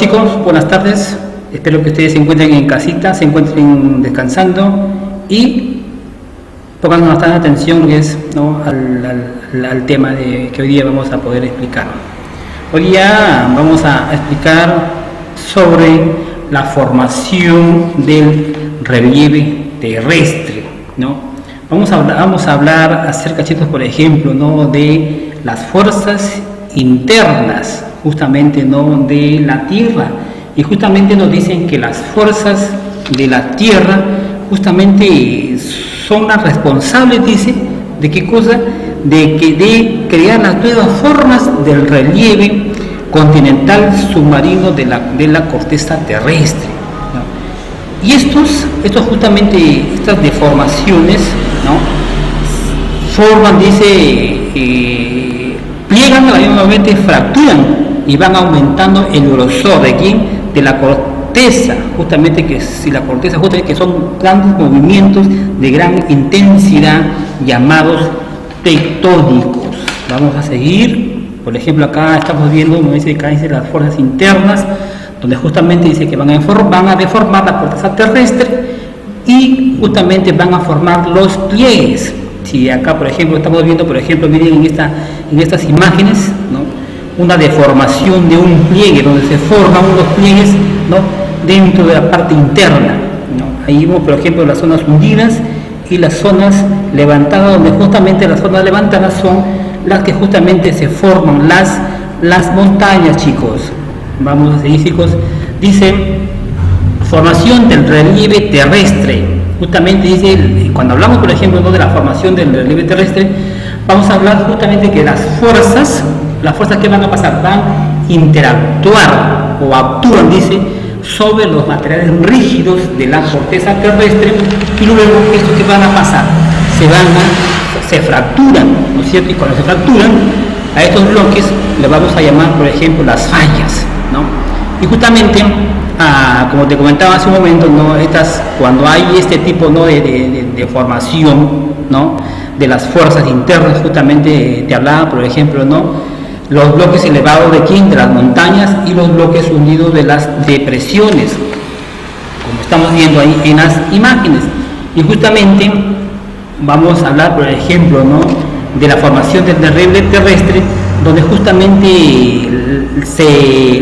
Chicos, buenas tardes. Espero que ustedes se encuentren en casita, se encuentren descansando y pongan bastante atención que es, ¿no? al tema que hoy día vamos a poder explicar. Hoy día vamos a explicar sobre la formación del relieve terrestre, ¿no? Vamos a hablar acerca, chicos, por ejemplo, ¿no? de las fuerzas internas, justamente, ¿no? de la Tierra, y justamente nos dicen que las fuerzas de la Tierra justamente son las responsables, dice, de qué cosa, de crear las nuevas formas del relieve continental submarino de la corteza terrestre, ¿no? Y estos justamente, estas deformaciones, ¿no? forman, dice, pliegan a la misma vez, fracturan y van aumentando el grosor de la corteza, justamente que si la corteza, justamente que son grandes movimientos de gran intensidad llamados tectónicos. Vamos a seguir, por ejemplo, acá estamos viendo, como dice acá, dice las fuerzas internas, donde justamente dice que van a deformar la corteza terrestre y justamente van a formar los pliegues. Si acá, por ejemplo, estamos viendo, por ejemplo, miren en estas imágenes, ¿no? una deformación de un pliegue, donde se forman unos pliegues, ¿no? dentro de la parte interna, ¿no? Ahí vemos, por ejemplo, las zonas hundidas y las zonas levantadas, donde justamente las zonas levantadas son las que justamente se forman las montañas, chicos. Vamos a seguir, chicos. Dice, formación del relieve terrestre. Justamente dice, cuando hablamos, por ejemplo, ¿no? de la formación del relieve terrestre, vamos a hablar justamente que las fuerzas que van a pasar, van a interactuar o actúan, dice, sobre los materiales rígidos de la corteza terrestre, y luego estos que van a pasar se fracturan, ¿no es cierto? Y cuando se fracturan, a estos bloques le vamos a llamar, por ejemplo, las fallas, ¿no? Y justamente, como te comentaba hace un momento, ¿no? Cuando hay este tipo, ¿no? de formación, ¿no? de las fuerzas internas, justamente te hablaba, por ejemplo, ¿no? los bloques elevados de las montañas y los bloques hundidos de las depresiones, como estamos viendo ahí en las imágenes. Y justamente vamos a hablar, por ejemplo, ¿no? de la formación del relieve terrestre, donde justamente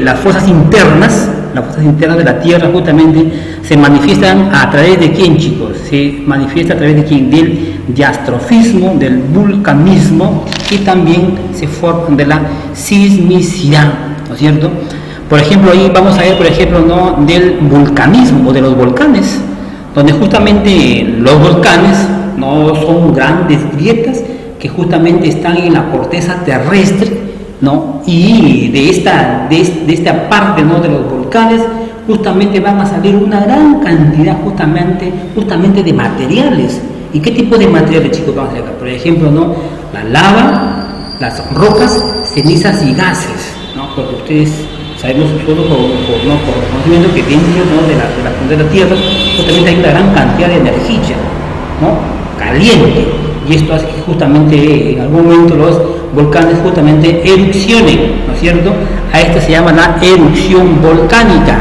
las fuerzas internas de la Tierra justamente se manifiestan a través de quién, chicos, se manifiesta a través de quién, del diastrofismo, del vulcanismo, y también se forman de la sismicidad, ¿no es cierto? Por ejemplo, ahí vamos a ver, por ejemplo, ¿no? del vulcanismo o de los volcanes, donde justamente los volcanes no son grandes grietas que justamente están en la corteza terrestre, ¿no? Y de esta parte, ¿no? de los volcanes justamente van a salir una gran cantidad justamente de materiales. ¿Y qué tipo de materiales, chicos, vamos a ver acá? Por ejemplo, ¿no? la lava, las rocas, cenizas y gases, ¿no? Porque ustedes sabemos todos por conocimiento que dentro, ¿no? de la Tierra justamente hay una gran cantidad de energía, ¿no? caliente, y esto hace que justamente en algún momento los volcanes justamente erupcionen, ¿no es cierto? A esta se llama la erupción volcánica,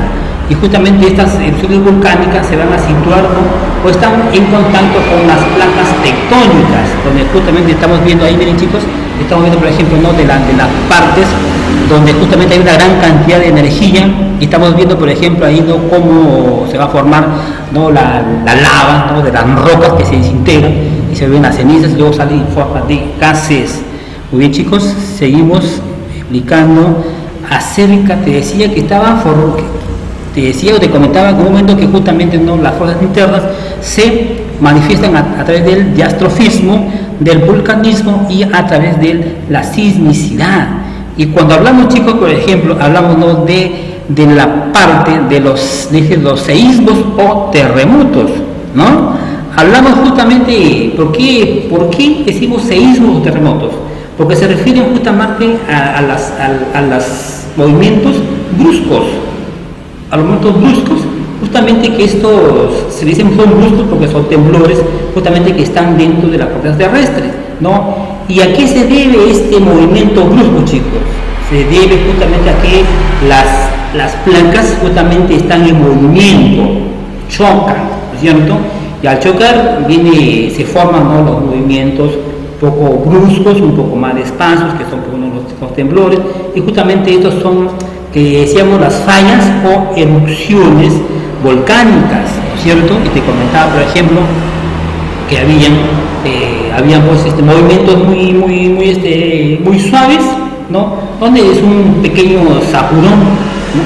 y justamente estas erupciones volcánicas se van a situar, ¿no? o están en contacto con las placas tectónicas, donde justamente estamos viendo ahí, miren, chicos, estamos viendo, por ejemplo, ¿no? de las partes donde justamente hay una gran cantidad de energía, y estamos viendo, por ejemplo, ahí, ¿no? cómo se va a formar, ¿no? la lava, ¿no? de las rocas que se desintegran y se ven las cenizas, y luego salen en forma de gases. Muy bien, chicos, seguimos explicando acerca, te decía o te comentaba en un momento que justamente, ¿no? las fuerzas internas se manifiestan a través del diastrofismo, del vulcanismo y a través de la sismicidad. Y cuando hablamos, chicos, por ejemplo, hablamos, ¿no? de la parte de los seísmos o terremotos, ¿no? Hablamos justamente, ¿por qué decimos seísmos o terremotos? Porque se refieren justamente a los movimientos bruscos, justamente que estos se dicen son bruscos porque son temblores justamente que están dentro de la corteza terrestre, ¿no? ¿Y a qué se debe este movimiento brusco, chicos? Se debe justamente a que las placas justamente están en movimiento, chocan, ¿no es cierto? Y al chocar se forman, ¿no?, los movimientos un poco bruscos, un poco más despacios, que son los temblores, y justamente estos son, que decíamos, las fallas o erupciones volcánicas, ¿no es cierto? Y te comentaba, por ejemplo, que habían pues, movimientos muy suaves, ¿no?, donde es un pequeño sacudón, ¿no?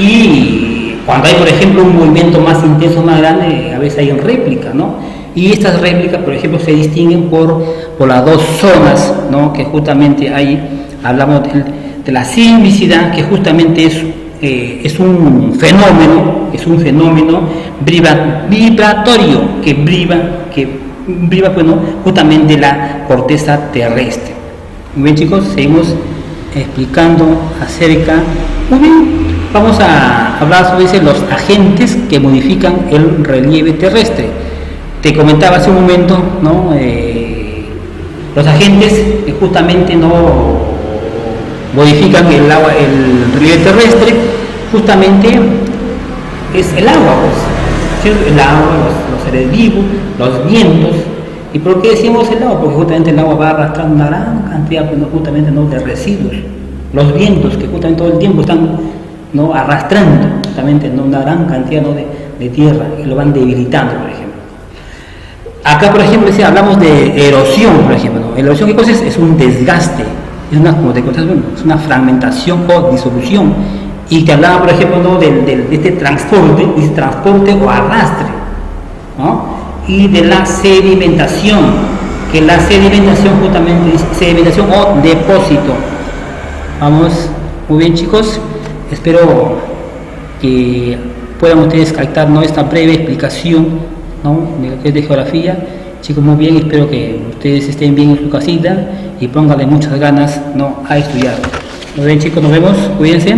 Y cuando hay, por ejemplo, un movimiento más intenso, más grande, a veces hay en réplica, ¿no? Y estas réplicas, por ejemplo, se distinguen por las dos zonas, ¿no?, que justamente hablamos de la sismicidad, que justamente es un fenómeno vibratorio que vibra, bueno, justamente la corteza terrestre. Muy bien, chicos, seguimos explicando acerca. Muy bien, vamos a hablar sobre los agentes que modifican el relieve terrestre. Te comentaba hace un momento, ¿no?, los agentes que justamente no modifican el relieve terrestre, justamente es el agua, pues, el agua, los seres vivos, los vientos. ¿Y por qué decimos el agua? Porque justamente el agua va arrastrando una gran cantidad, pues, justamente, ¿no?, de residuos. Los vientos que justamente todo el tiempo están, ¿no?, arrastrando justamente, ¿no?, una gran cantidad, ¿no?, de tierra, y lo van debilitando, por ejemplo. Acá, por ejemplo, si hablamos de erosión, por ejemplo, ¿no? Erosión, ¿qué cosa es? Es un desgaste, como te contas, bueno, es una fragmentación o disolución. Y te hablaba, por ejemplo, ¿no?, de este transporte o arrastre, ¿no?, y de la sedimentación, que la sedimentación justamente es sedimentación o depósito. Vamos, muy bien, chicos, espero que puedan ustedes captar, ¿no?, esta breve explicación, ¿no?, de lo que es de geografía. Chicos, muy bien, espero que ustedes estén bien en su casita y pónganle muchas ganas, ¿no?, a estudiar. Muy bien, chicos, nos vemos, cuídense.